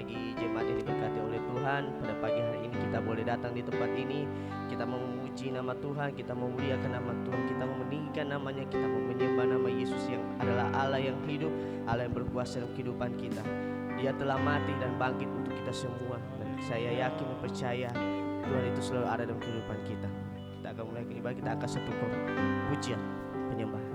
bagi jemaat yang diberkati oleh Tuhan. Pada pagi hari ini kita boleh datang di tempat ini. Kita memuji nama Tuhan, kita memuliakan nama Tuhan, kita meninggikan namanya, kita menyembah nama Yesus yang adalah Allah yang hidup, Allah yang berkuasa dalam kehidupan kita. Dia telah mati dan bangkit untuk kita semua. Dan saya yakin dan percaya Tuhan itu selalu ada dalam kehidupan kita. Kita akan mulai ibadah, kita akan satu pujian penyembahan.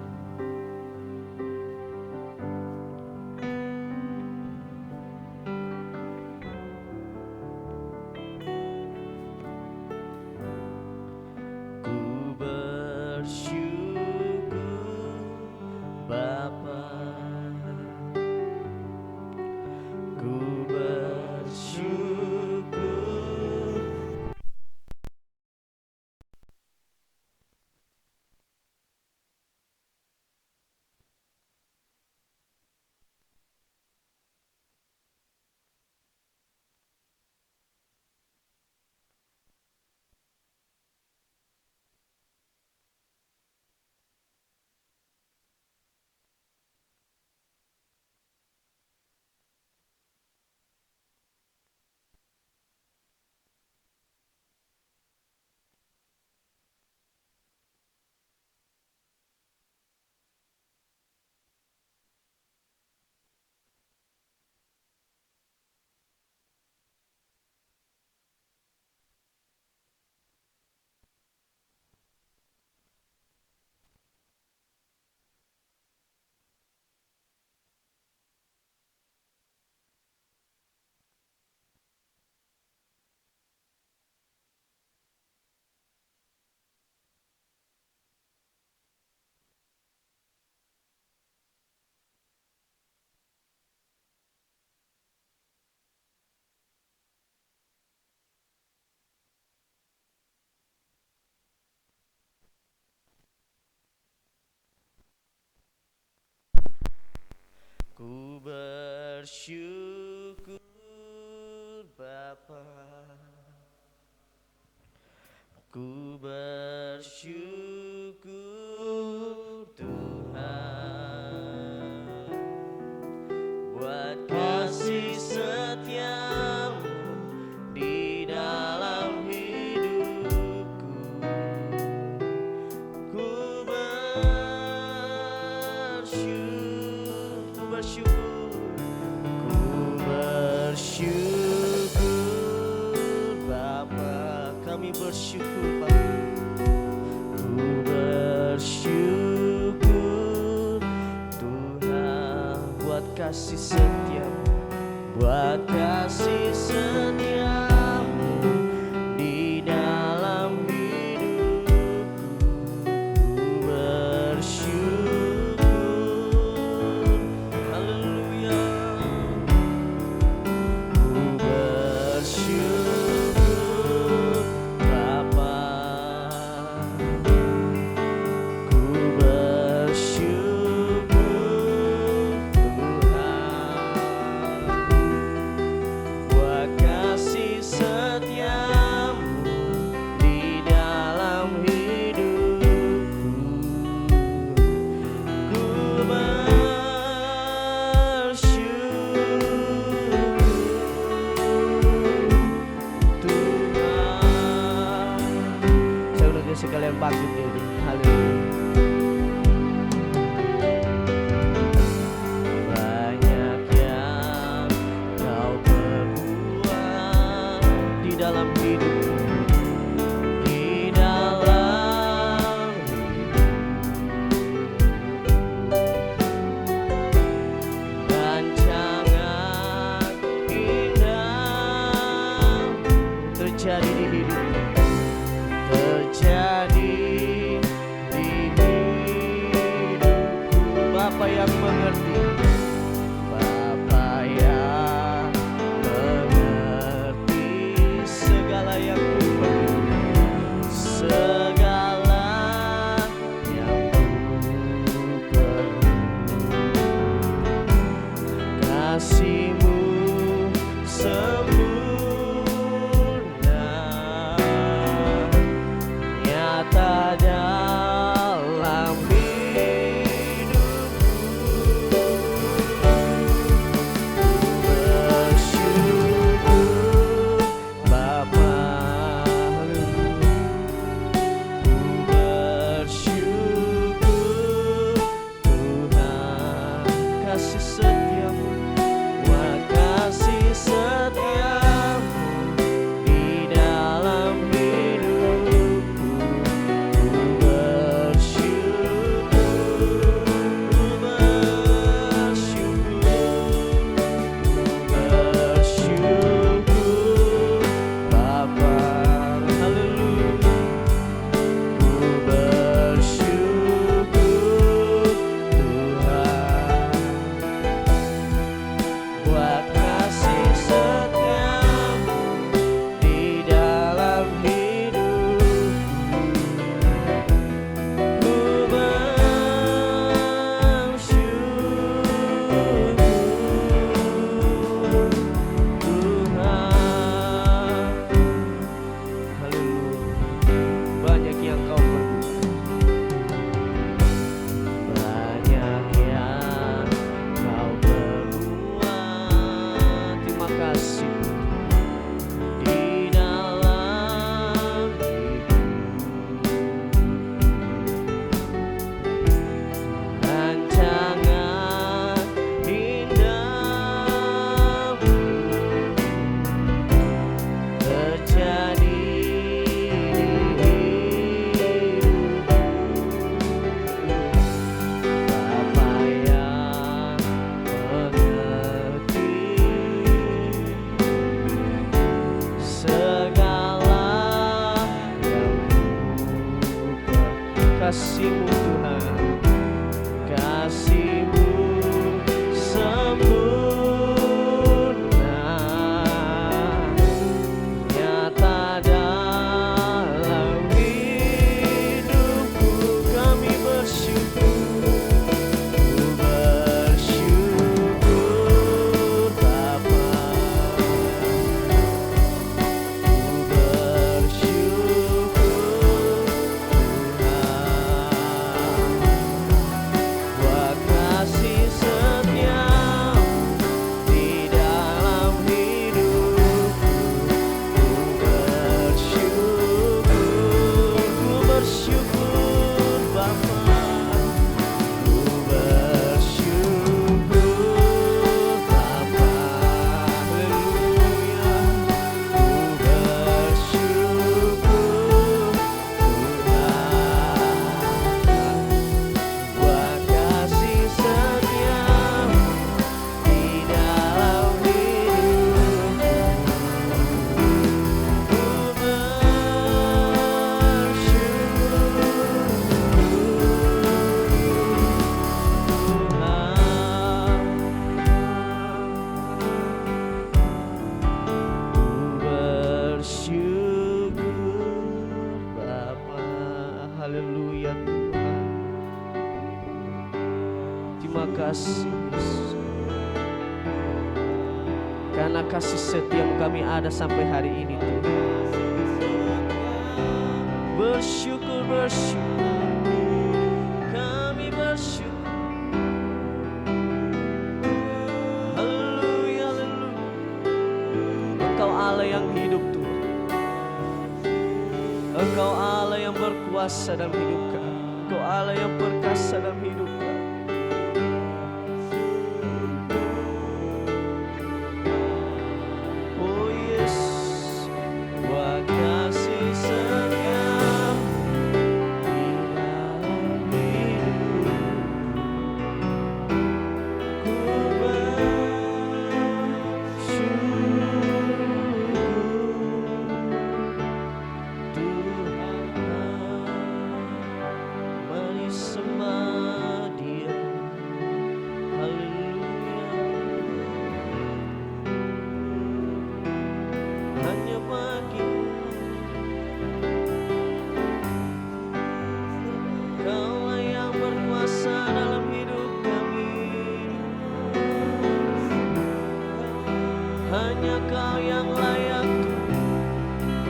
Ku bersyukur Bapa, ku bersyukur Tuhan buat kasih setiamu di dalam hidupku. Ku bersyukur Bapa, kami bersyukur Bapa. Ku bersyukur Tuhan buat kasih setiamu, buat kasih setiamu di dalam hidupku. Ku bersyukur, haleluya. Ku bersyukur Bapa, ku bersyukur Tuhan buat kasih setiamu di dalam hidupku. Ku bersyukur Tuhan. Saya udah sekalian bangkit ini. Haleluya. Banyak yang kau perbuat di dalam hidupku, di dalam rancangan indah terjadi di hidupku, terjadi di hidupku. Bapa yang mengerti, Bapa yang mengerti segala yang ku perlu, segala yang ku perlu. Kasih-Mu sempurna kasih-Mu Tuhan, kasih-Mu sempurna, nyata dalam hidupku. Kami bersyukur, ku bersyukur Bapa, ku bersyukur buat kasih setia-Mu di dalam hidupku. Ku bersyukur Bapa, ku bersyukur Bapa, haleluya. Ku bersyukur Tuhan buat kasih setia-Mu di dalam hidupku. Ku bersyukur Bapa, haleluya Tuhan. Terima kasih Yesus, karena kasih setia-Mu kami ada sampai hari ini Tuhan. Bersyukur, kami bersyukur. Haleluya, haleluya. Engkau Allah yang hidup Tuhan, Engkau Allah yang berkuasa dalam hidup kami, Engkau Allah yang perkasa dalam hidup kami. Oh Yesus, buat kasih setia-Mu di dalam hidupku. Ku bersembah Dia, haleluya. Hanya bagi-Mu Kaulah yang berkuasa dalam hidup kami. Hanya Kau yang layak,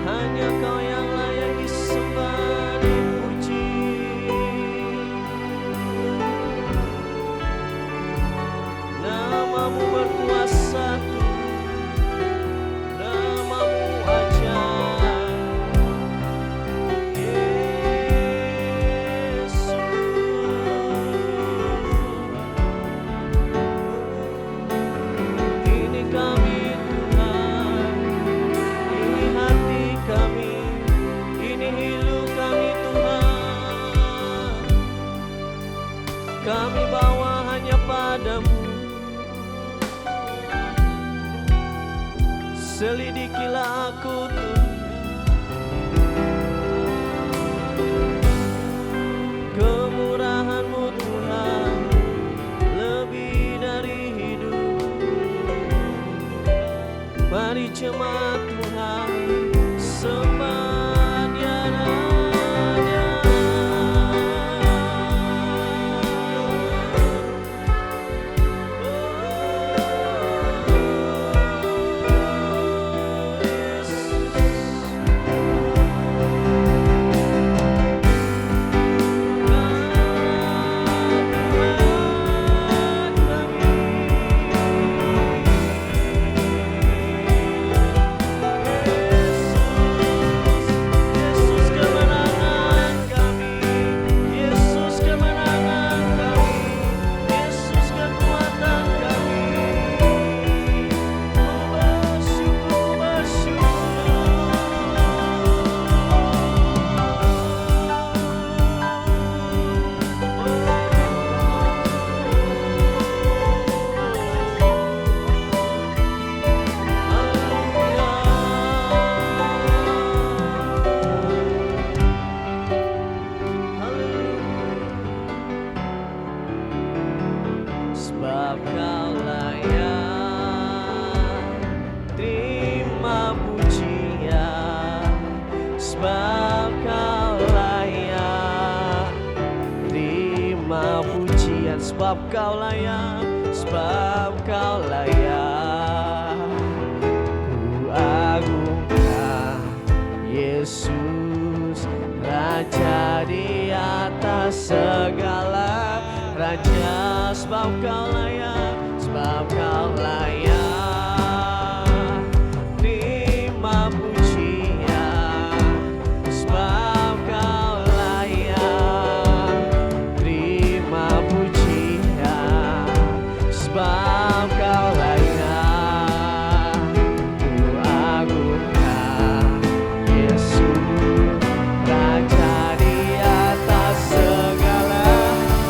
hanya Kau yang layak disembah, dipuji. Nama-Mu berkuasa Tuhan, nama-Mu ajaib, Yesus. Ini kami Tuhan, ini hati kami, ini hidup kami Tuhan. Kami bawa hanya pada-Mu. Selidikilah aku Tuhan, kemurahan-Mu Tuhan lebih dari hidup. Mari jemaat Tuhan sembah Dia adanya. Yesus, sebab Kau layak, sebab Kau layak. Ku agungkan Yesus, Raja di atas segala raja, sebab Kau layak, sebab Kau layak. Terima pujian, sebab Kau layak. Terima pujian, sebab Kau layak. Ku agungkan Yesus, Raja di atas segala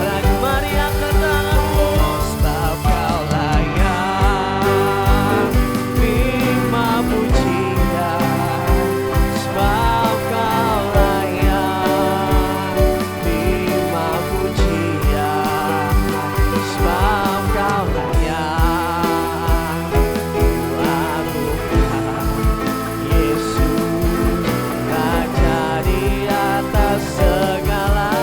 raja. Mari angkat tanganmu, sebab Kau layak. Terima pujian, sebab Kau layak. Terima pujian, sebab Kau layak. Ku agungkan Yesus, Raja di atas segala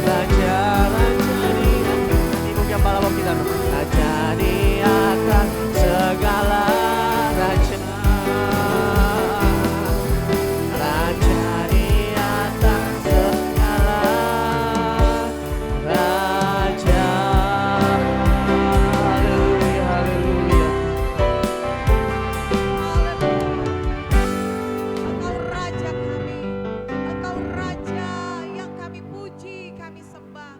raja. Raja di atas, kepala bawah kita, Raja di atas segala raja. Raja di atas segala raja. Haleluya, haleluya. Engkau Raja kami, Engkau Raja yang kami puji, kami sembah.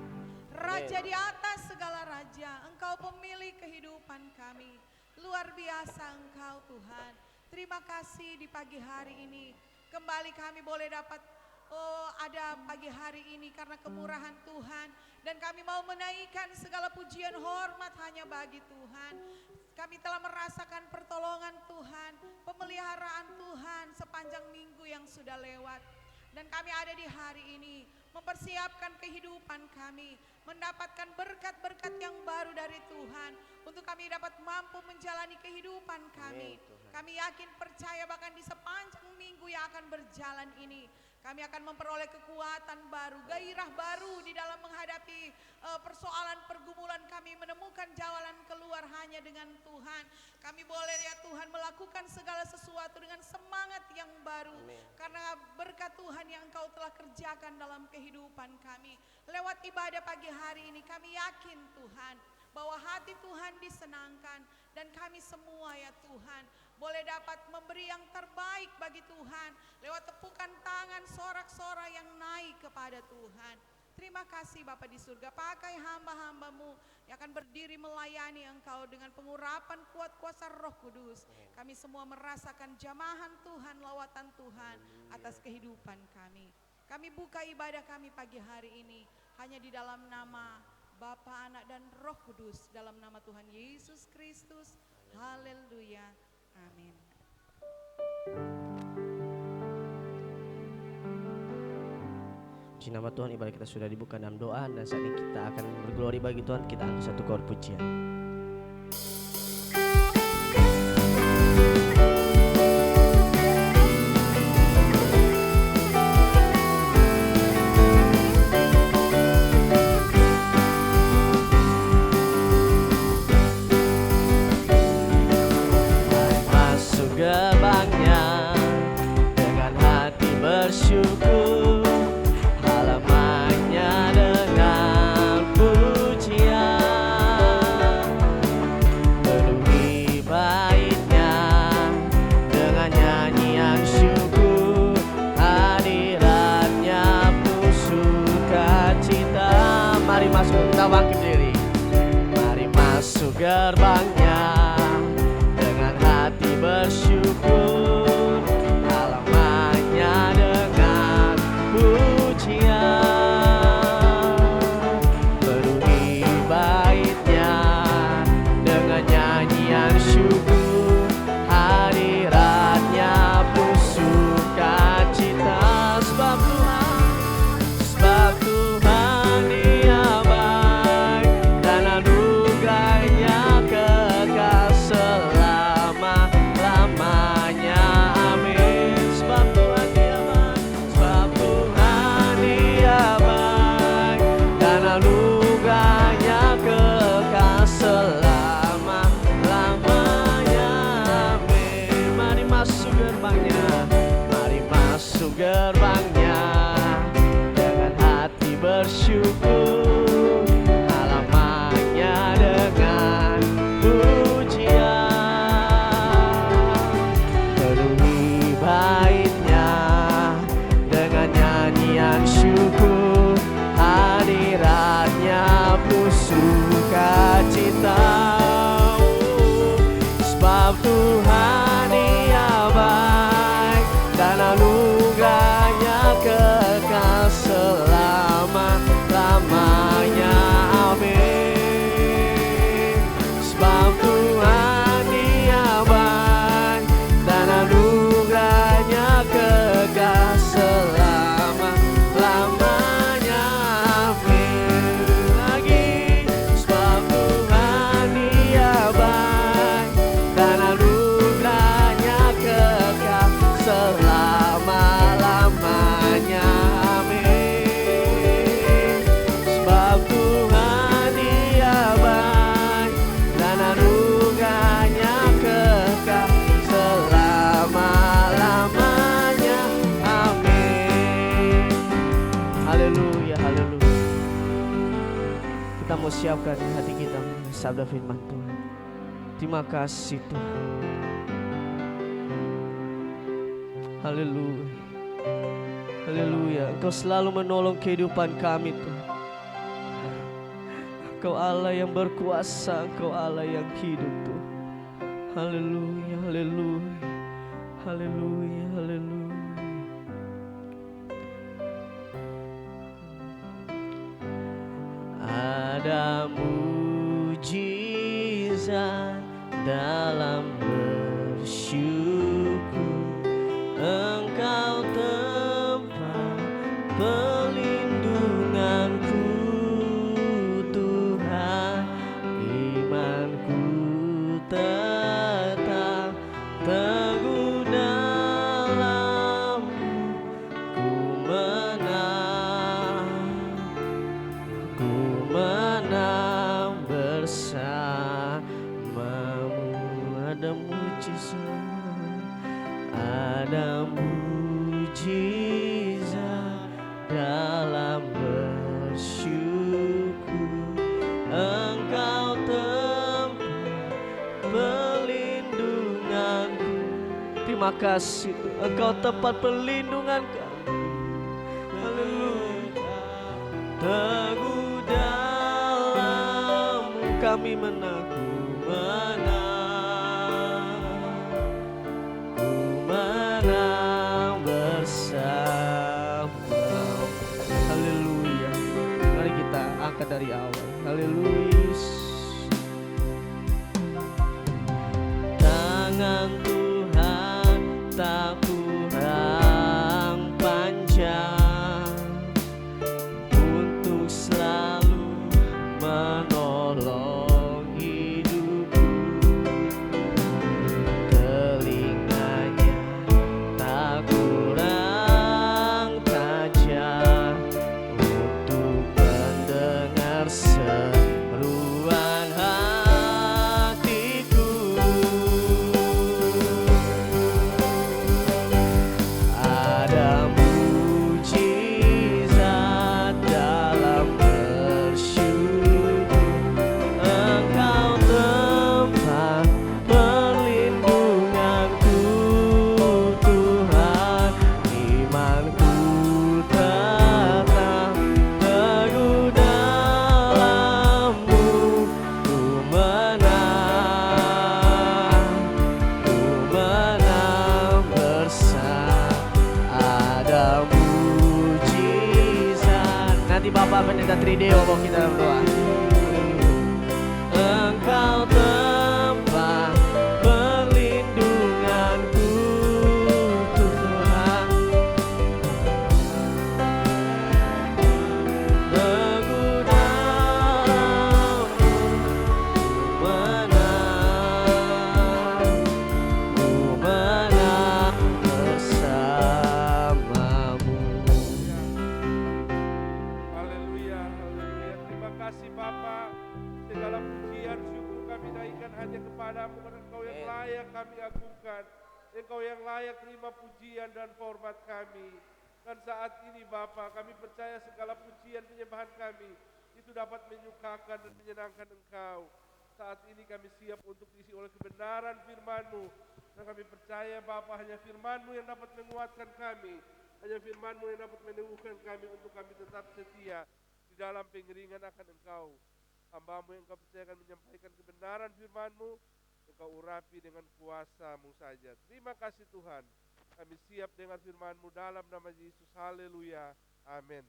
Raja di atas segala raja, Engkau pemilik kehidupan kami. Luar biasa Engkau Tuhan. Terima kasih di pagi hari ini. Kembali kami boleh dapat ada pagi hari ini karena kemurahan Tuhan. Dan kami mau menaikkan segala pujian hormat hanya bagi Tuhan. Kami telah merasakan pertolongan Tuhan, pemeliharaan Tuhan sepanjang minggu yang sudah lewat. Dan kami ada di hari ini mempersiapkan kehidupan kami, mendapatkan berkat-berkat yang baru dari Tuhan untuk kami dapat mampu menjalani kehidupan kami. Kami yakin percaya bahkan di sepanjang minggu yang akan berjalan ini kami akan memperoleh kekuatan baru, gairah baru di dalam menghadapi persoalan pergumulan kami, menemukan jalan keluar hanya dengan Tuhan. Kami boleh ya Tuhan melakukan segala sesuatu dengan semangat yang baru. Amin. Karena berkat Tuhan yang Engkau telah kerjakan dalam kehidupan kami. Lewat ibadah pagi hari ini kami yakin Tuhan bahwa hati Tuhan disenangkan. Dan kami semua ya Tuhan boleh dapat memberi yang terbaik bagi Tuhan lewat tepukan tangan, sorak-sorai yang naik kepada Tuhan. Terima kasih Bapa di surga, pakai hamba-hambamu yang akan berdiri melayani Engkau dengan pengurapan kuat kuasa Roh Kudus. Kami semua merasakan jamahan Tuhan, lawatan Tuhan atas kehidupan kami. Kami buka ibadah kami pagi hari ini hanya di dalam nama Bapa, Anak dan Roh Kudus, dalam nama Tuhan Yesus Kristus. Haleluya. Amin. Puji nama Tuhan, ibadah kita sudah dibuka dalam doa dan saat ini kita akan berglori bagi Tuhan. Kita angkat satu kor pujian. Masuk gerbangnya dengan hati bersyukur, halamannya dengan pujian, penuhi baitnya dengan nyanyian syukur, hadiratnya penuh sukacita. Mari masuk, kita bangkit diri. Mari masuk gerbangnya dengan hati bersyukur, halamannya dengan pujian, penuhi baitnya dengan nyanyian syukur, hadiratnya penuh sukacita. Sebab Tuhan Dia baik dan anugerahnya gerbangnya, mari masuk gerbangnya dengan hati bersyukur, halamannya dengan pujian, penuhi baitnya dengan nyanyian syukur, hadiratnya penuh sukacita. Sebab Tuhan Dia baik dan anugerahnya kekal selama-lamanya. Amin. Sebab Tuhan Dia baik dan anugerahnya kekal selama-lamanya. Amin. Lagi, sebab Tuhan Dia baik dan anugerahnya kekal selama-lamanya. Amin. Sebab Tuhan Dia baik dan anugerahnya kekal selama-lamanya. Amin. Haleluya, haleluya. Kita mau siapkan hati kita sabda firman Tuhan. Terima kasih Tuhan. Haleluya. Haleluya. Engkau selalu menolong kehidupan kami Tuhan. Engkau Allah yang berkuasa, Engkau Allah yang hidup Tuhan. Haleluya, haleluya. Haleluya, haleluya. Ada mujizat dalam bersyukur, Engkau tempat pelindunganku Tuhan, imanku tetap teguh dalam-Mu, ku menang bersamamu. Ada mujizat, ada mujizat dalam bersyukur, Engkau tempat pelindunganku. Terima kasih, Engkau tempat perlindungan kami. Haleluya. Teguh dalam-Mu kami menang, ku menang bersama. Haleluya. Mari kita angkat dari awal. Haleluya. Tangan Tuhan tak kurang panjang untuk selalu menolong hidupku. Telinganya tak kurang tajam untuk mendengar seruan hatiku. Ada mujizat dalam bersyukur, Engkau tempat perlindunganku Tuhan, imanku tetap teguh dalam-Mu, ku menang bersama. Ada mujizat. Nanti Bapak Pendeta Trideo bawa kita berdoa. Engkau tempat perlindunganku Tuhan, teguh dalam-Mu, ku menang bersamamu. Haleluya, haleluya. Terima kasih Bapa. Segala pujian syukur kami naikkan hanya kepadamu, karena Engkau yang layak kami agungkan, Engkau yang layak terima pujian dan hormat kami. Dan saat ini Bapa, kami percaya segala pujian penyembahan kami itu dapat menyukakan dan menyenangkan Engkau. Saat ini kami siap untuk diisi oleh kebenaran firman-Mu. Dan kami percaya Bapa, hanya firman-Mu yang dapat menguatkan kami. Hanya firman-Mu yang dapat meneguhkan kami untuk kami tetap setia di dalam pengiringan akan Engkau. Hamba-Mu yang Engkau percayakan menyampaikan kebenaran firman-Mu, Engkau urapi dengan kuasa-Mu saja. Terima kasih Tuhan. Kami siap dengar firman-Mu dalam nama Yesus. Haleluya. Amin.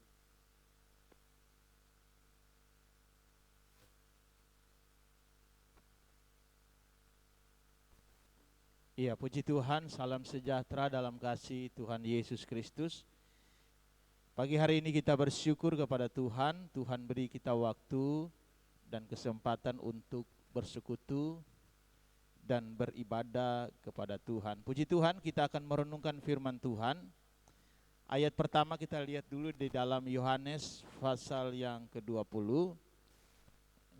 Iya, puji Tuhan, salam sejahtera dalam kasih Tuhan Yesus Kristus. Pagi hari ini kita bersyukur kepada Tuhan, Tuhan beri kita waktu dan kesempatan untuk bersekutu dan beribadah kepada Tuhan. Puji Tuhan, kita akan merenungkan firman Tuhan. Ayat pertama kita lihat dulu di dalam Yohanes pasal yang ke-20.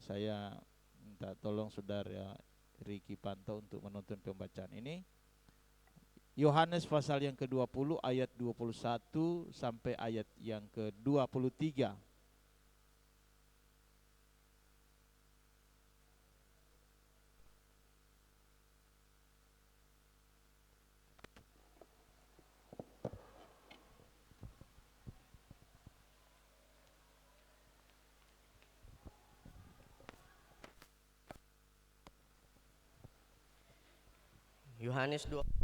Saya minta tolong saudara Riki Panto untuk menuntun pembacaan ini. Yohanes pasal yang ke-20 ayat 21 sampai ayat yang ke-23. Yohanes 2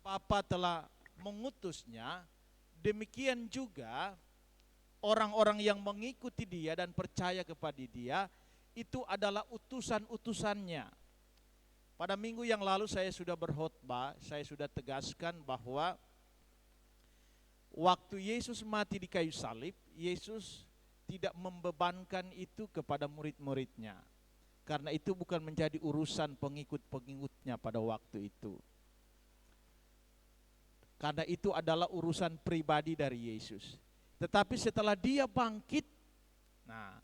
Bapa telah mengutusnya, demikian juga orang-orang yang mengikuti dia dan percaya kepada dia, itu adalah utusan-utusannya. Pada minggu yang lalu saya sudah berkhotbah, saya sudah tegaskan bahwa waktu Yesus mati di kayu salib, Yesus tidak membebankan itu kepada murid-muridnya. Karena itu bukan menjadi urusan pengikut-pengikutnya pada waktu itu. Karena itu adalah urusan pribadi dari Yesus. Tetapi setelah dia bangkit, nah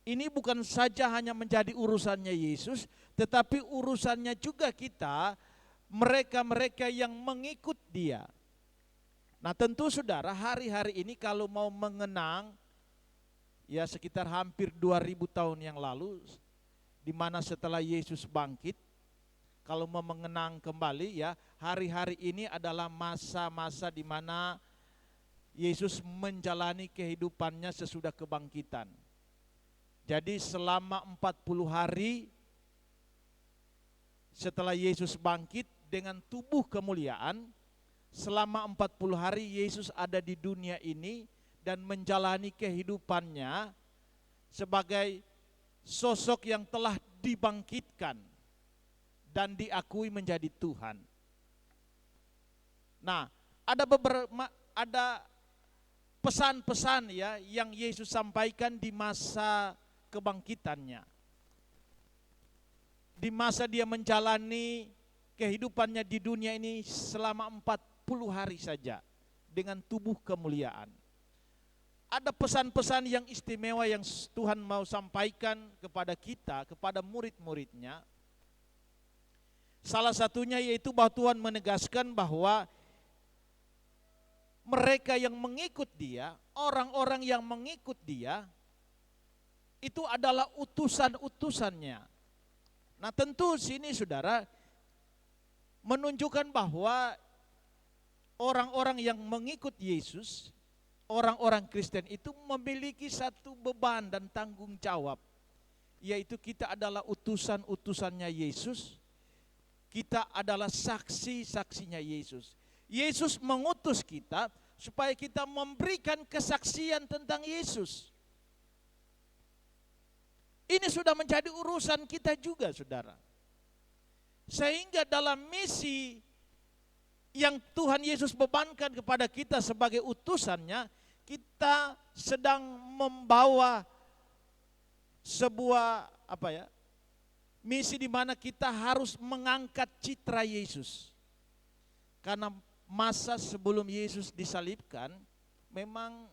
ini bukan saja hanya menjadi urusannya Yesus, tetapi urusannya juga kita, mereka-mereka yang mengikut dia. Nah tentu saudara, hari-hari ini kalau mau mengenang, ya sekitar hampir 2000 tahun yang lalu, di mana setelah Yesus bangkit, kalau mau mengenang kembali ya, hari-hari ini adalah masa-masa di mana Yesus menjalani kehidupannya sesudah kebangkitan. Jadi selama 40 hari setelah Yesus bangkit dengan tubuh kemuliaan, selama 40 hari Yesus ada di dunia ini dan menjalani kehidupannya sebagai sosok yang telah dibangkitkan dan diakui menjadi Tuhan. Nah, ada pesan-pesan ya yang Yesus sampaikan di masa kebangkitannya. Di masa dia menjalani kehidupannya di dunia ini selama 40 hari saja dengan tubuh kemuliaan. Ada pesan-pesan yang istimewa yang Tuhan mau sampaikan kepada kita, kepada murid-muridnya. Salah satunya yaitu bahwa Tuhan menegaskan bahwa mereka yang mengikut dia, orang-orang yang mengikut dia, itu adalah utusan-utusannya. Nah tentu sini saudara, menunjukkan bahwa orang-orang yang mengikut Yesus, orang-orang Kristen itu memiliki satu beban dan tanggung jawab, yaitu kita adalah utusan-utusannya Yesus, kita adalah saksi-saksinya Yesus. Yesus mengutus kita supaya kita memberikan kesaksian tentang Yesus. Ini sudah menjadi urusan kita juga, saudara. Sehingga dalam misi yang Tuhan Yesus bebankan kepada kita sebagai utusannya, kita sedang membawa sebuah misi di mana kita harus mengangkat citra Yesus. Karena masa sebelum Yesus disalibkan, memang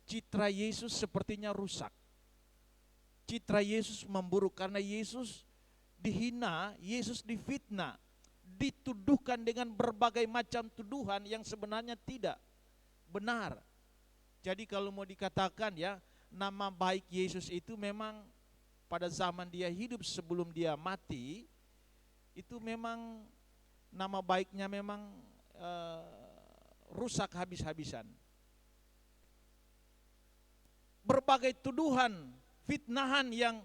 citra Yesus sepertinya rusak. Citra Yesus memburuk karena Yesus dihina, Yesus difitnah, dituduhkan dengan berbagai macam tuduhan yang sebenarnya tidak benar. Jadi kalau mau dikatakan ya, nama baik Yesus itu memang pada zaman dia hidup sebelum dia mati, itu memang nama baiknya memang rusak habis-habisan. Berbagai tuduhan, fitnahan yang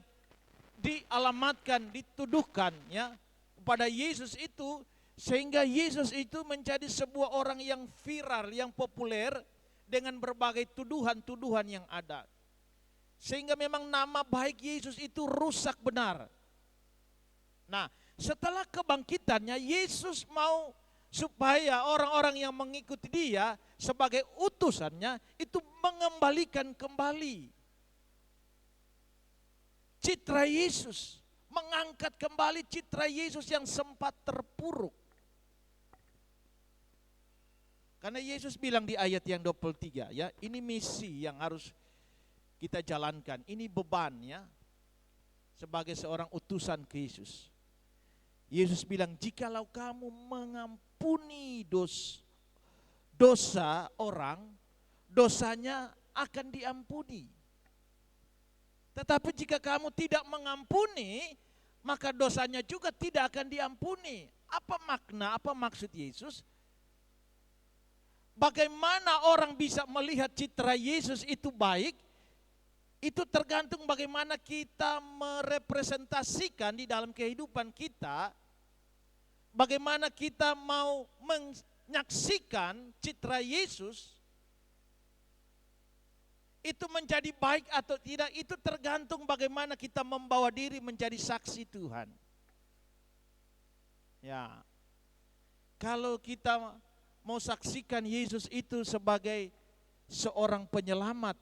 dialamatkan, dituduhkan ya kepada Yesus itu, sehingga Yesus itu menjadi sebuah orang yang viral, yang populer dengan berbagai tuduhan-tuduhan yang ada. Sehingga memang nama baik Yesus itu rusak benar. Nah, setelah kebangkitannya, Yesus mau supaya orang-orang yang mengikuti dia sebagai utusannya itu mengembalikan kembali citra Yesus, mengangkat kembali citra Yesus yang sempat terpuruk. Karena Yesus bilang di ayat yang 23 ya, ini misi yang harus kita jalankan, ini beban ya sebagai seorang utusan ke Yesus. Yesus bilang, jikalau kamu mengampuni dosa orang, dosanya akan diampuni. Tetapi jika kamu tidak mengampuni, maka dosanya juga tidak akan diampuni. Apa makna, apa maksud Yesus? Bagaimana orang bisa melihat citra Yesus itu baik, itu tergantung bagaimana kita merepresentasikan di dalam kehidupan kita, bagaimana kita mau menyaksikan citra Yesus, itu menjadi baik atau tidak, itu tergantung bagaimana kita membawa diri menjadi saksi Tuhan. Ya, kalau kita mau saksikan Yesus itu sebagai seorang penyelamat,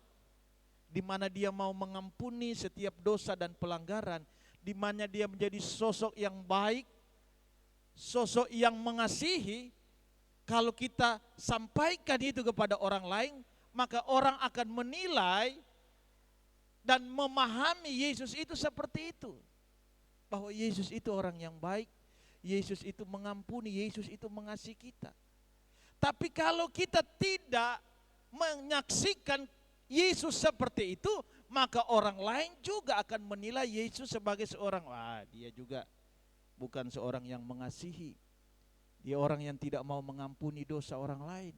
di mana dia mau mengampuni setiap dosa dan pelanggaran, di mana dia menjadi sosok yang baik, sosok yang mengasihi. Kalau kita sampaikan itu kepada orang lain, maka orang akan menilai dan memahami Yesus itu seperti itu. Bahwa Yesus itu orang yang baik, Yesus itu mengampuni, Yesus itu mengasihi kita. Tapi kalau kita tidak menyaksikan Yesus seperti itu, maka orang lain juga akan menilai Yesus sebagai seorang, dia juga bukan seorang yang mengasihi. Dia orang yang tidak mau mengampuni dosa orang lain.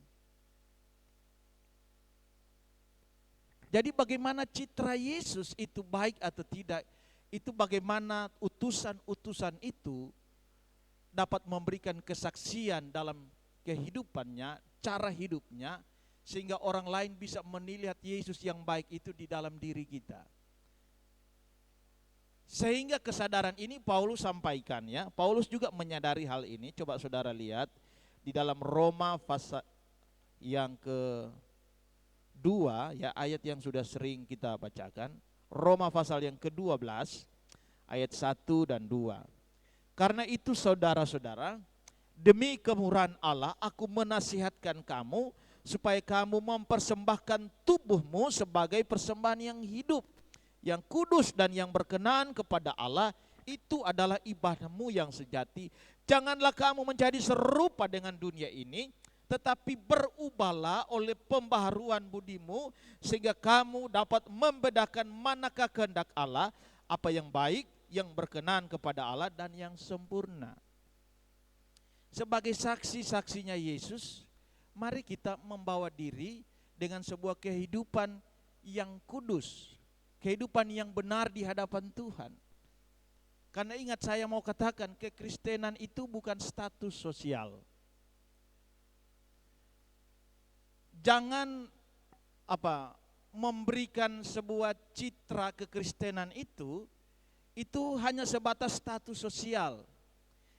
Jadi bagaimana citra Yesus itu baik atau tidak, itu bagaimana utusan-utusan itu dapat memberikan kesaksian dalam kehidupannya, cara hidupnya, sehingga orang lain bisa melihat Yesus yang baik itu di dalam diri kita. Sehingga kesadaran ini Paulus sampaikan ya. Paulus juga menyadari hal ini. Coba saudara lihat di dalam Roma pasal yang ke-2 ya, ayat yang sudah sering kita bacakan. Roma pasal yang ke-12 ayat 1 dan 2. Karena itu saudara-saudara, demi kemurahan Allah aku menasihatkan kamu supaya kamu mempersembahkan tubuhmu sebagai persembahan yang hidup, yang kudus dan yang berkenan kepada Allah, itu adalah ibadahmu yang sejati. Janganlah kamu menjadi serupa dengan dunia ini, tetapi berubahlah oleh pembaharuan budimu, sehingga kamu dapat membedakan manakah kehendak Allah, apa yang baik, yang berkenan kepada Allah, dan yang sempurna. sebagai saksi-saksinya Yesus, mari kita membawa diri dengan sebuah kehidupan yang kudus, kehidupan yang benar di hadapan Tuhan. Karena ingat, saya mau katakan, kekristenan itu bukan status sosial. Jangan memberikan sebuah citra kekristenan itu hanya sebatas status sosial.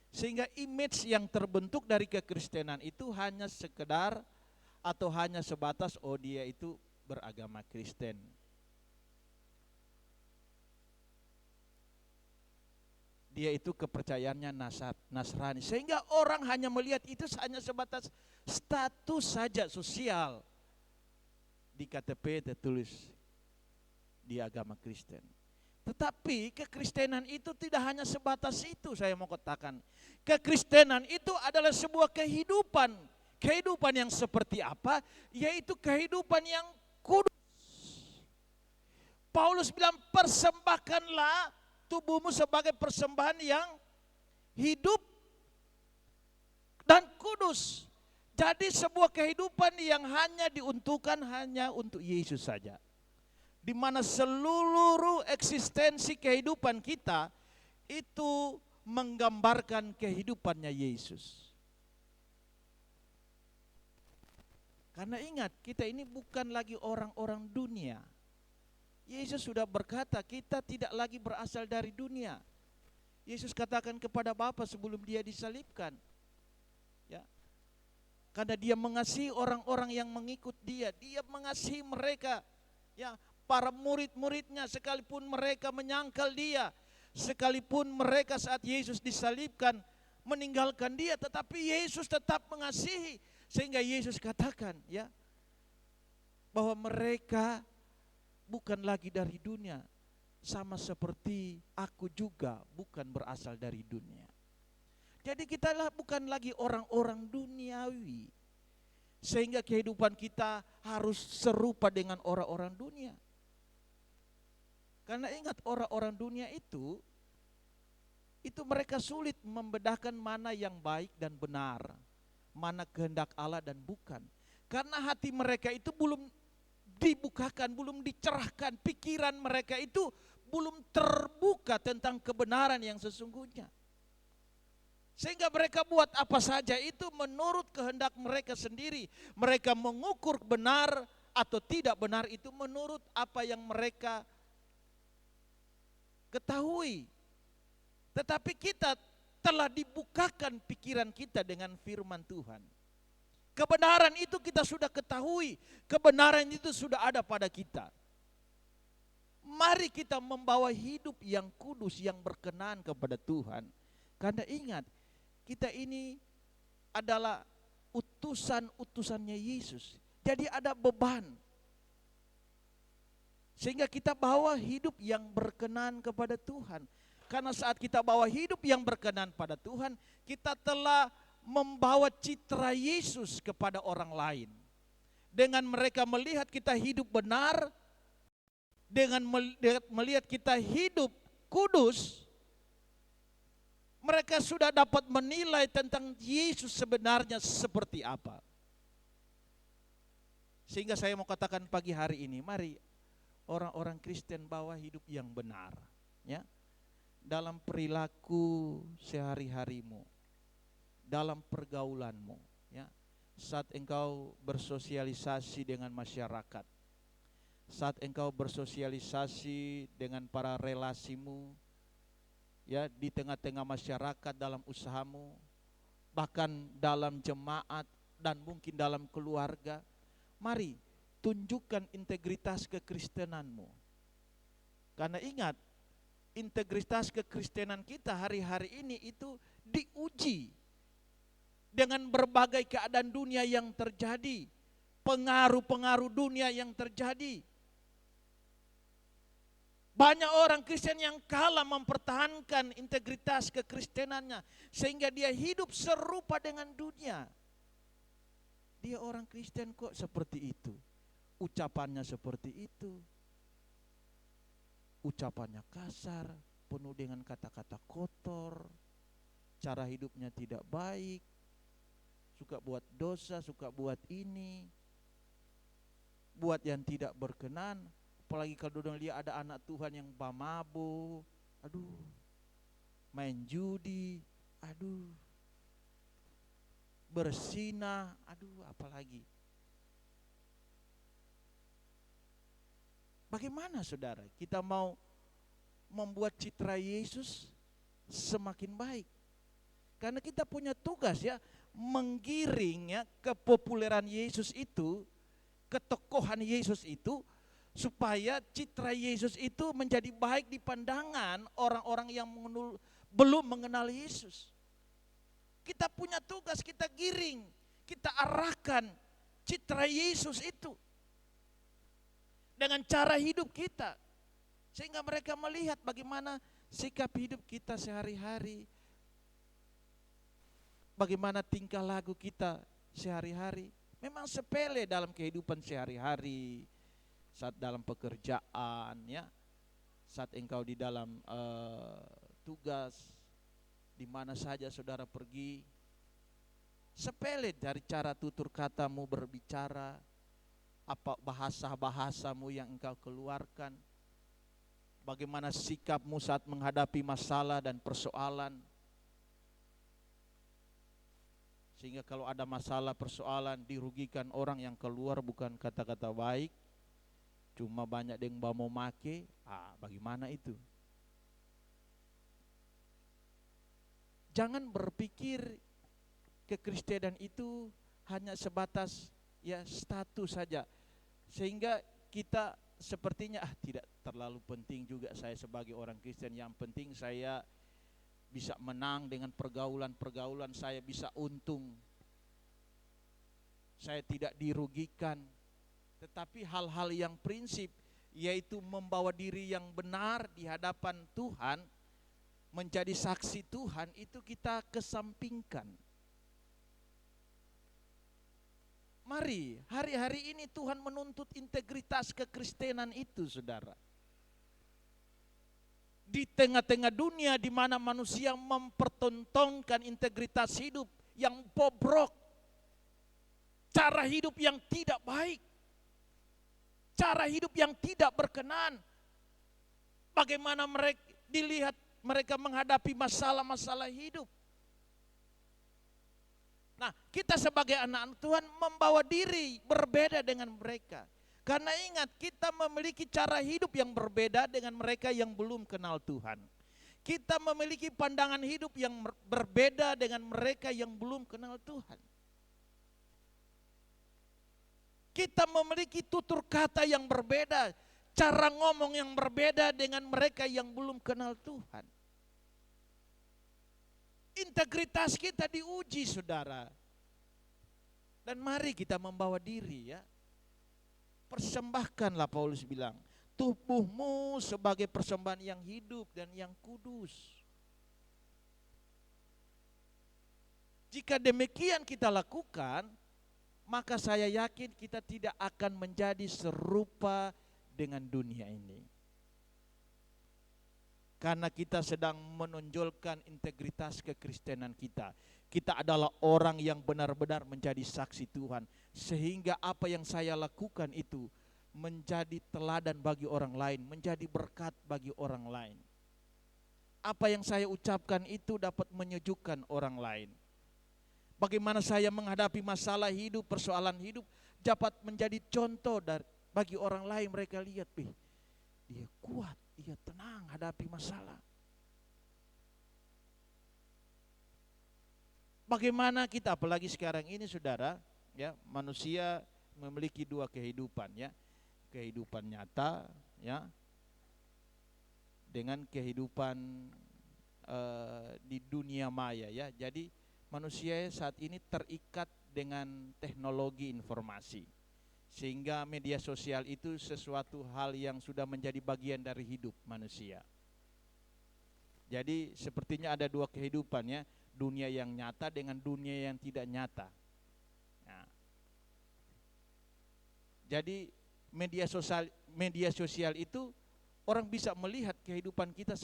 Sehingga image yang terbentuk dari kekristenan itu hanya sekedar atau hanya sebatas dia itu beragama Kristen. Dia itu kepercayaannya Nasrani. Sehingga orang hanya melihat itu hanya sebatas status saja sosial. Di KTP tertulis di agama Kristen. Tetapi kekristenan itu tidak hanya sebatas itu, saya mau katakan. Kekristenan itu adalah sebuah kehidupan. Kehidupan yang seperti apa? Yaitu kehidupan yang kudus. Paulus bilang, persembahkanlah tubuhmu sebagai persembahan yang hidup dan kudus. Jadi sebuah kehidupan yang hanya diuntukkan hanya untuk Yesus saja. Di mana seluruh eksistensi kehidupan kita itu menggambarkan kehidupannya Yesus. Karena ingat, kita ini bukan lagi orang-orang dunia. Yesus sudah berkata, kita tidak lagi berasal dari dunia. Yesus katakan kepada Bapa sebelum dia disalibkan, ya, karena dia mengasihi orang-orang yang mengikut dia, dia mengasihi mereka, ya, para murid-muridnya, sekalipun mereka menyangkal dia, sekalipun mereka saat Yesus disalibkan meninggalkan dia, tetapi Yesus tetap mengasihi. Sehingga Yesus katakan, ya, bahwa mereka bukan lagi dari dunia, sama seperti aku juga bukan berasal dari dunia. Jadi kita bukan lagi orang-orang duniawi, sehingga kehidupan kita harus serupa dengan orang-orang dunia. Karena ingat, orang-orang dunia itu mereka sulit membedakan mana yang baik dan benar, mana kehendak Allah dan bukan. Karena hati mereka itu belum dibukakan, belum dicerahkan, pikiran mereka itu belum terbuka tentang kebenaran yang sesungguhnya. Sehingga mereka buat apa saja itu menurut kehendak mereka sendiri. Mereka mengukur benar atau tidak benar itu menurut apa yang mereka ketahui. Tetapi kita telah dibukakan pikiran kita dengan firman Tuhan. Kebenaran itu kita sudah ketahui. Kebenaran itu sudah ada pada kita. Mari kita membawa hidup yang kudus, yang berkenan kepada Tuhan. Karena ingat, kita ini adalah utusan-utusannya Yesus. Jadi ada beban. Sehingga kita bawa hidup yang berkenan kepada Tuhan. Karena saat kita bawa hidup yang berkenan pada Tuhan, kita telah membawa citra Yesus kepada orang lain. Dengan mereka melihat kita hidup benar, dengan melihat kita hidup kudus, mereka sudah dapat menilai tentang Yesus sebenarnya seperti apa. Sehingga saya mau katakan pagi hari ini, mari orang-orang Kristen bawa hidup yang benar, ya, dalam perilaku sehari-harimu, dalam pergaulanmu, ya, saat engkau bersosialisasi dengan masyarakat, saat engkau bersosialisasi dengan para relasimu, ya, di tengah-tengah masyarakat, dalam usahamu, bahkan dalam jemaat dan mungkin dalam keluarga, mari tunjukkan integritas kekristenanmu. Karena ingat, integritas kekristenan kita hari-hari ini itu diuji dengan berbagai keadaan dunia yang terjadi, pengaruh-pengaruh dunia yang terjadi. Banyak orang Kristen yang kalah mempertahankan integritas kekristenannya, sehingga dia hidup serupa dengan dunia. Dia orang Kristen kok seperti itu, ucapannya seperti itu, ucapannya kasar, penuh dengan kata-kata kotor, cara hidupnya tidak baik, suka buat dosa, suka buat ini, buat yang tidak berkenan. Apalagi kalau udah lihat ada anak Tuhan yang pamabo, aduh, main judi, aduh, bersinah, aduh, apalagi. Bagaimana saudara kita mau membuat citra Yesus semakin baik? Karena kita punya tugas ya, menggiring ya kepopuleran Yesus itu, ketokohan Yesus itu, supaya citra Yesus itu menjadi baik di pandangan orang-orang yang belum mengenal Yesus. Kita punya tugas, kita giring, kita arahkan citra Yesus itu dengan cara hidup kita, sehingga mereka melihat bagaimana sikap hidup kita sehari-hari, bagaimana tingkah laku kita sehari-hari. Memang sepele dalam kehidupan sehari-hari, saat dalam pekerjaan ya, saat engkau di dalam tugas, di mana saja saudara pergi, sepele dari cara tutur katamu berbicara, apa bahasa-bahasamu yang engkau keluarkan, bagaimana sikapmu saat menghadapi masalah dan persoalan. Sehingga kalau ada masalah persoalan dirugikan orang yang keluar bukan kata-kata baik, cuma banyak yang mau make, bagaimana itu? Jangan berpikir kekristenan itu hanya sebatas ya status saja, sehingga kita sepertinya tidak terlalu penting juga saya sebagai orang Kristen, yang penting saya bisa menang dengan pergaulan-pergaulan, saya bisa untung, saya tidak dirugikan. Tetapi hal-hal yang prinsip, yaitu membawa diri yang benar di hadapan Tuhan, menjadi saksi Tuhan, itu kita kesampingkan. Mari, hari-hari ini Tuhan menuntut integritas kekristenan itu, saudara. Di tengah-tengah dunia di mana manusia mempertontonkan integritas hidup yang bobrok, cara hidup yang tidak baik, cara hidup yang tidak berkenan. Bagaimana mereka dilihat mereka menghadapi masalah-masalah hidup. Nah, kita sebagai anak Tuhan membawa diri berbeda dengan mereka. Karena ingat, kita memiliki cara hidup yang berbeda dengan mereka yang belum kenal Tuhan. Kita memiliki pandangan hidup yang berbeda dengan mereka yang belum kenal Tuhan. Kita memiliki tutur kata yang berbeda, cara ngomong yang berbeda dengan mereka yang belum kenal Tuhan. Integritas kita diuji, saudara. Dan mari kita membawa diri ya. Persembahkanlah, Paulus bilang, tubuhmu sebagai persembahan yang hidup dan yang kudus. Jika demikian kita lakukan, maka saya yakin kita tidak akan menjadi serupa dengan dunia ini. Karena kita sedang menonjolkan integritas kekristenan kita. Kita adalah orang yang benar-benar menjadi saksi Tuhan. Sehingga apa yang saya lakukan itu menjadi teladan bagi orang lain, menjadi berkat bagi orang lain. Apa yang saya ucapkan itu dapat menyejukkan orang lain. Bagaimana saya menghadapi masalah hidup, persoalan hidup, dapat menjadi contoh bagi orang lain. Mereka lihat, dia kuat, dia tenang hadapi masalah. Bagaimana kita, apalagi sekarang ini saudara, ya, manusia memiliki dua kehidupan ya. Kehidupan nyata ya, dengan kehidupan di dunia maya ya. Jadi manusia saat ini terikat dengan teknologi informasi, sehingga media sosial itu sesuatu hal yang sudah menjadi bagian dari hidup manusia. Jadi sepertinya ada dua kehidupan ya, dunia yang nyata dengan dunia yang tidak nyata. Nah, jadi media sosial itu orang bisa melihat kehidupan kita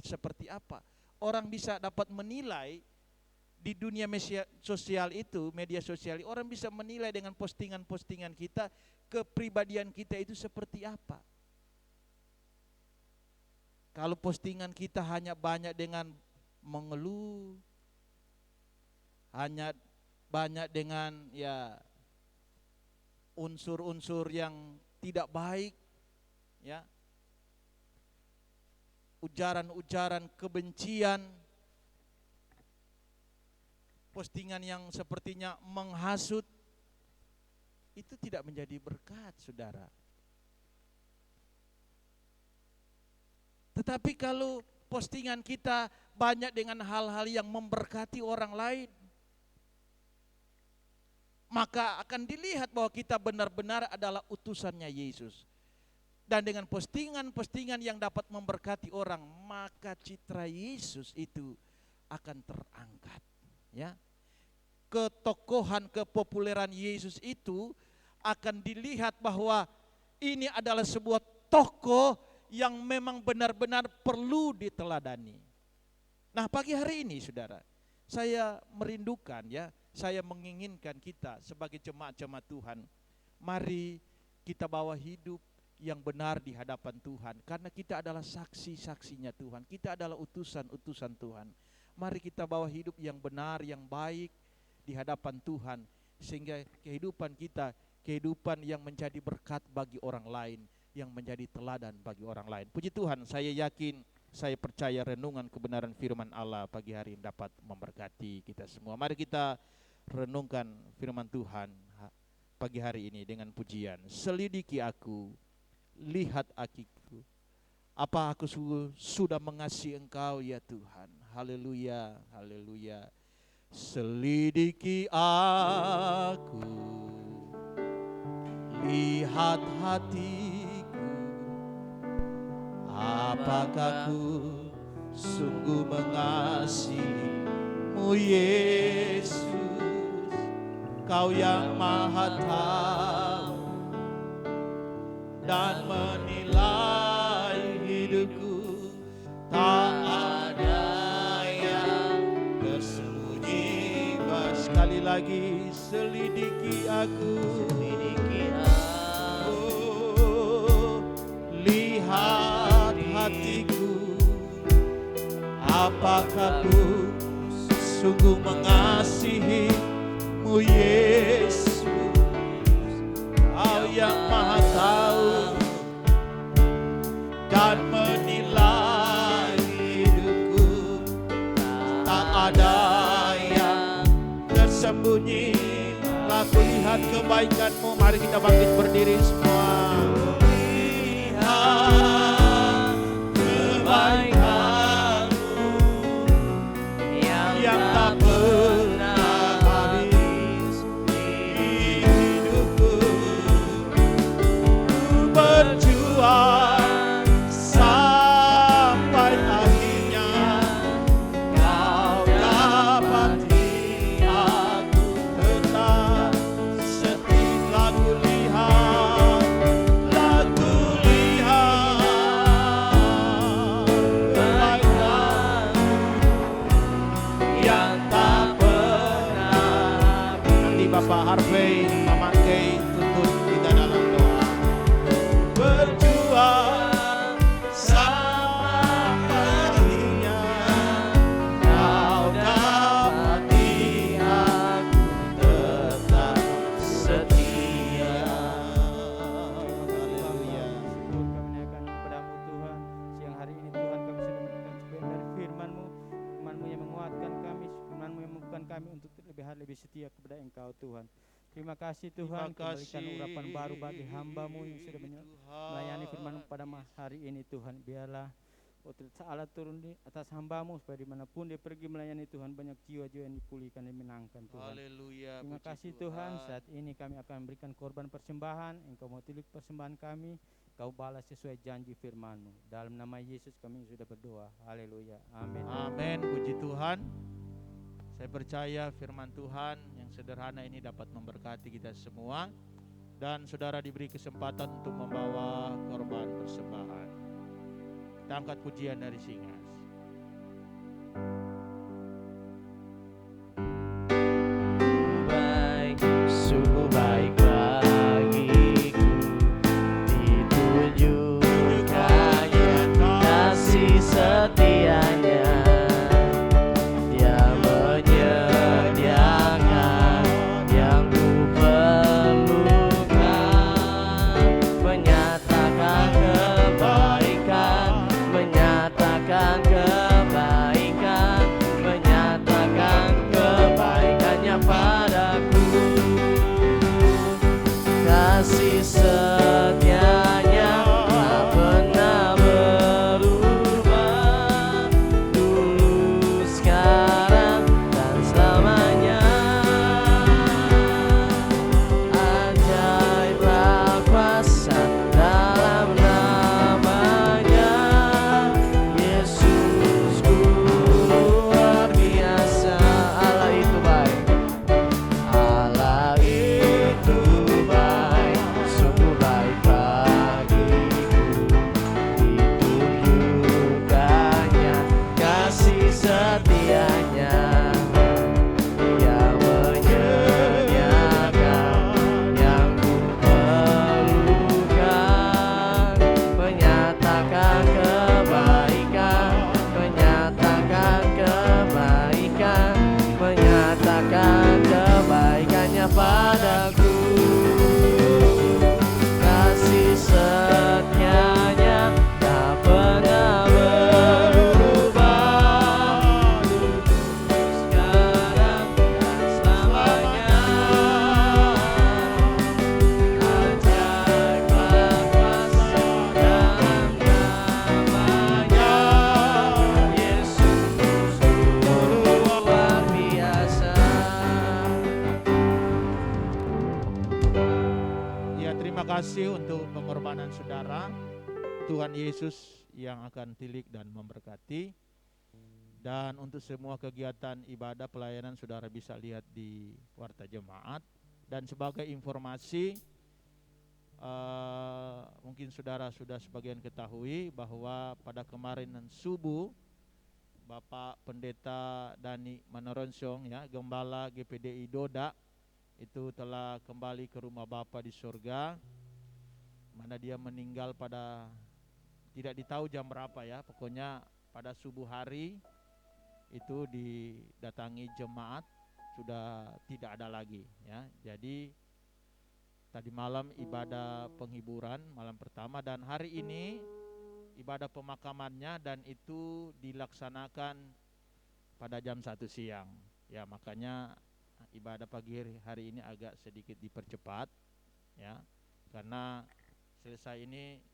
seperti apa. Orang bisa dapat menilai di dunia media sosial orang bisa menilai dengan postingan-postingan kita, kepribadian kita itu seperti apa. Kalau postingan kita hanya banyak dengan mengeluh, hanya banyak dengan ya unsur-unsur yang tidak baik, ya, ujaran-ujaran kebencian, postingan yang sepertinya menghasut, itu tidak menjadi berkat, saudara. Tetapi kalau postingan kita banyak dengan hal-hal yang memberkati orang lain, maka akan dilihat bahwa kita benar-benar adalah utusannya Yesus. Dan dengan postingan-postingan yang dapat memberkati orang, maka citra Yesus itu akan terangkat, ya. Ketokohan, kepopuleran Yesus itu akan dilihat bahwa ini adalah sebuah tokoh yang memang benar-benar perlu diteladani. Nah, pagi hari ini saudara, saya merindukan, ya, saya menginginkan kita sebagai jemaat-jemaat Tuhan, mari kita bawa hidup yang benar di hadapan Tuhan, karena kita adalah saksi-saksinya Tuhan, kita adalah utusan-utusan Tuhan. Mari kita bawa hidup yang benar, yang baik di hadapan Tuhan, sehingga kehidupan kita, kehidupan yang menjadi berkat bagi orang lain, yang menjadi teladan bagi orang lain. Puji Tuhan, saya yakin, saya percaya renungan kebenaran firman Allah pagi hari ini dapat memberkati kita semua. Mari kita renungkan firman Tuhan pagi hari ini dengan pujian. Selidiki aku, lihat akiku, apa aku sudah mengasihi Engkau ya Tuhan. Haleluya, haleluya. Selidiki aku, lihat hatiku, apakah ku sungguh mengasihimu Yesus. Kau yang maha tahu dan menilai hidupku, tak ada yang tersembunyi. Sekali lagi, selidiki aku, lihat hatiku, apakah ku sungguh mengasihimu Yesus. Kau yang maha tahu dan menilai hidupku, tak ada yang tersembunyi. Aku lihat kebaikanmu. Mari kita bangkit berdiri semua. Lihat kebaikanmu yang tak pernah habis di hidupku. Berjuang sampai akhirnya kau dapati aku tetap setia. Lagu lihat kebaikan yang tak pernah. Nanti Bapak Harvey, Mama Kay tuntut kita dalam doa. Berjuang sampai akhirnya kau dapati aku tetap setia. Haleluya. Kami naikkan kepadamu Tuhan. Siang hari ini Tuhan, kami sudah mendengar sebenarnya firman-Mu, firman-Mu yang menguatkan kami, firman-Mu yang membukakan kami untuk lebih setia kepada Engkau Tuhan. Terima kasih Tuhan, kembalikan urapan baru bagi hamba-Mu yang sudah melayani firman-Mu pada hari ini Tuhan. Biarlah Allah turun di atas hamba-Mu, supaya dimanapun dia pergi melayani Tuhan, banyak jiwa-jiwa yang dipulihkan dan menangkan Tuhan. Haleluya. Terima kasih Tuhan, saat ini kami akan memberikan korban persembahan. Engkau mau tilik persembahan kami, Kau balas sesuai janji firman-Mu. Dalam nama Yesus kami sudah berdoa. Haleluya. Amin. Amin. Puji Tuhan. Saya percaya firman Tuhan yang sederhana ini dapat memberkati kita semua. Dan saudara diberi kesempatan untuk membawa korban persembahan. Kita angkat pujian dari Singas. ragu, kasih setianya tak pernah berubah, sekarang dan selamanya. Ajaiblah kuasa dalam namanya, Yesus luar biasa. Ya, terima kasih untuk pengorbanan saudara. Tuhan Yesus yang akan tilik dan memberkati. Dan untuk semua kegiatan ibadah pelayanan saudara bisa lihat di Warta Jemaat. Dan sebagai informasi, mungkin saudara sudah sebagian ketahui bahwa pada kemarin subuh Bapak Pendeta Dani Manoronsong, ya, Gembala GPDI Doda, itu telah kembali ke rumah Bapa di surga, mana dia meninggal pada tidak ditahu jam berapa, ya, pokoknya pada subuh hari itu didatangi jemaat, sudah tidak ada lagi, ya. Jadi tadi malam ibadah penghiburan malam pertama, dan hari ini ibadah pemakamannya, dan itu dilaksanakan pada jam 1 siang. Ya, makanya ibadah pagi hari ini agak sedikit dipercepat, ya, karena selesai ini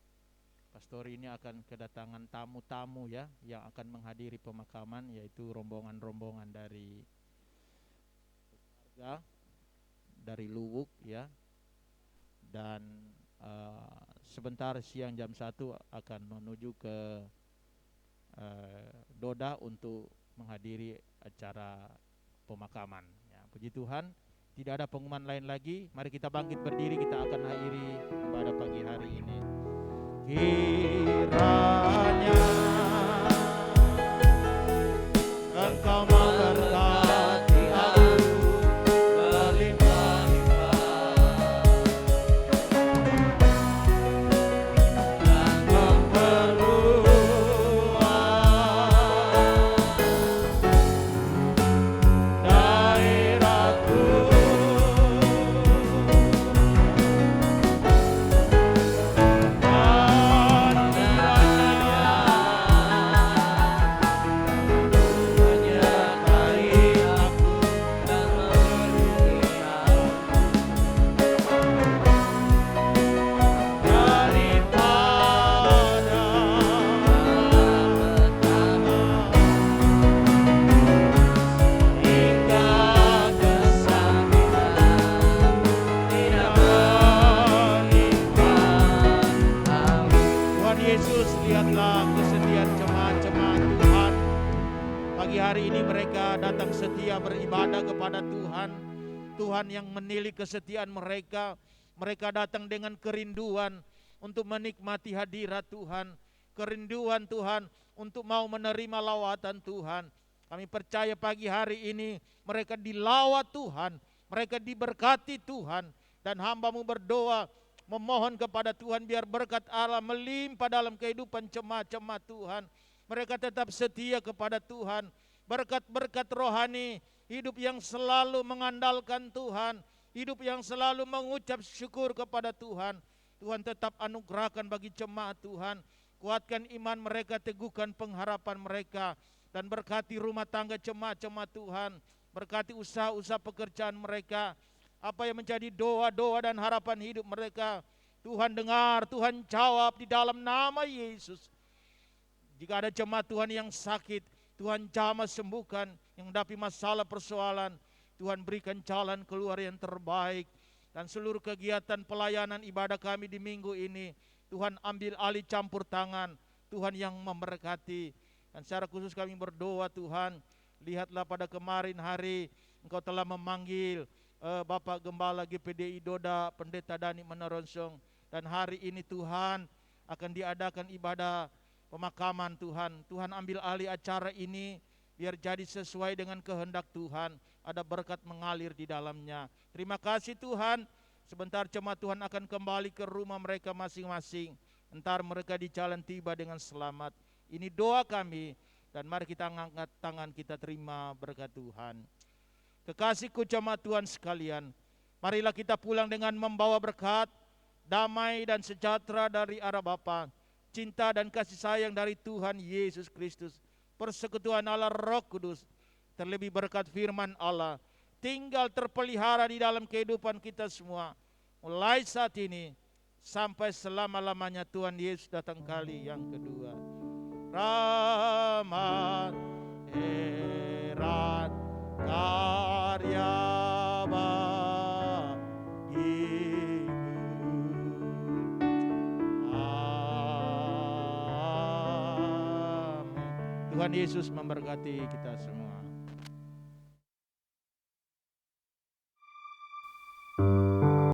pastor ini akan kedatangan tamu-tamu, ya, yang akan menghadiri pemakaman, yaitu rombongan-rombongan dari keluarga dari Luwuk, ya, dan sebentar siang jam 1 akan menuju ke Doda untuk menghadiri acara pemakaman, ya. Puji Tuhan, tidak ada pengumuman lain lagi. Mari kita bangkit berdiri, kita akan akhiri ibadah pagi hari ini. Kiranya Engkau memberkati aku berlimpah-limpah dan memperluas daerahku, dan menyertai aku dan melindungi aku daripada hingga kesakitan tidak menimpa aku. Tuhan Yesus, lihatlah kesetiaan jemaat-jemaat Tuhan. Pagi hari ini mereka datang setia beribadah kepada Tuhan. Tuhan yang menilik kesetiaan mereka. Mereka datang dengan kerinduan untuk menikmati hadirat Tuhan. Kerinduan Tuhan untuk mau menerima lawatan Tuhan. Kami percaya pagi hari ini mereka dilawat Tuhan. Mereka diberkati Tuhan. Dan hamba-Mu berdoa memohon kepada Tuhan biar berkat Allah melimpah dalam kehidupan jemaat-jemaat Tuhan. Mereka tetap setia kepada Tuhan. Berkat-berkat rohani, hidup yang selalu mengandalkan Tuhan, hidup yang selalu mengucap syukur kepada Tuhan. Tuhan tetap anugerahkan bagi jemaat Tuhan. Kuatkan iman mereka, teguhkan pengharapan mereka, dan berkati rumah tangga jemaat-jemaat Tuhan. Berkati usaha-usaha pekerjaan mereka. Apa yang menjadi doa-doa dan harapan hidup mereka, Tuhan dengar, Tuhan jawab di dalam nama Yesus. Jika ada jemaat Tuhan yang sakit, Tuhan jamah sembuhkan. Yang menghadapi masalah persoalan, Tuhan berikan jalan keluar yang terbaik. Dan seluruh kegiatan pelayanan ibadah kami di minggu ini, Tuhan ambil alih, campur tangan. Tuhan yang memberkati. Dan secara khusus kami berdoa, Tuhan, lihatlah pada kemarin hari Engkau telah memanggil Bapak Gembala GPDI Doda, Pendeta Dani Manoronsong. Dan hari ini Tuhan akan diadakan ibadah pemakaman Tuhan. Tuhan ambil alih acara ini biar jadi sesuai dengan kehendak Tuhan. Ada berkat mengalir di dalamnya. Terima kasih Tuhan. Sebentar jemaat Tuhan akan kembali ke rumah mereka masing-masing. Entar mereka di jalan tiba dengan selamat. Ini doa kami. Dan mari kita angkat tangan, kita terima berkat Tuhan. Kekasihku jemaat Tuhan sekalian, Marilah kita pulang dengan membawa berkat, damai dan sejahtera dari arah Bapa, cinta dan kasih sayang dari Tuhan Yesus Kristus, persekutuan Allah Roh Kudus, terlebih berkat firman Allah, tinggal terpelihara di dalam kehidupan kita semua, mulai saat ini sampai selama-lamanya Tuhan Yesus datang kali yang kedua. Rahmat erat karya bagiku. Amin. Tuhan Yesus memberkati kita semua.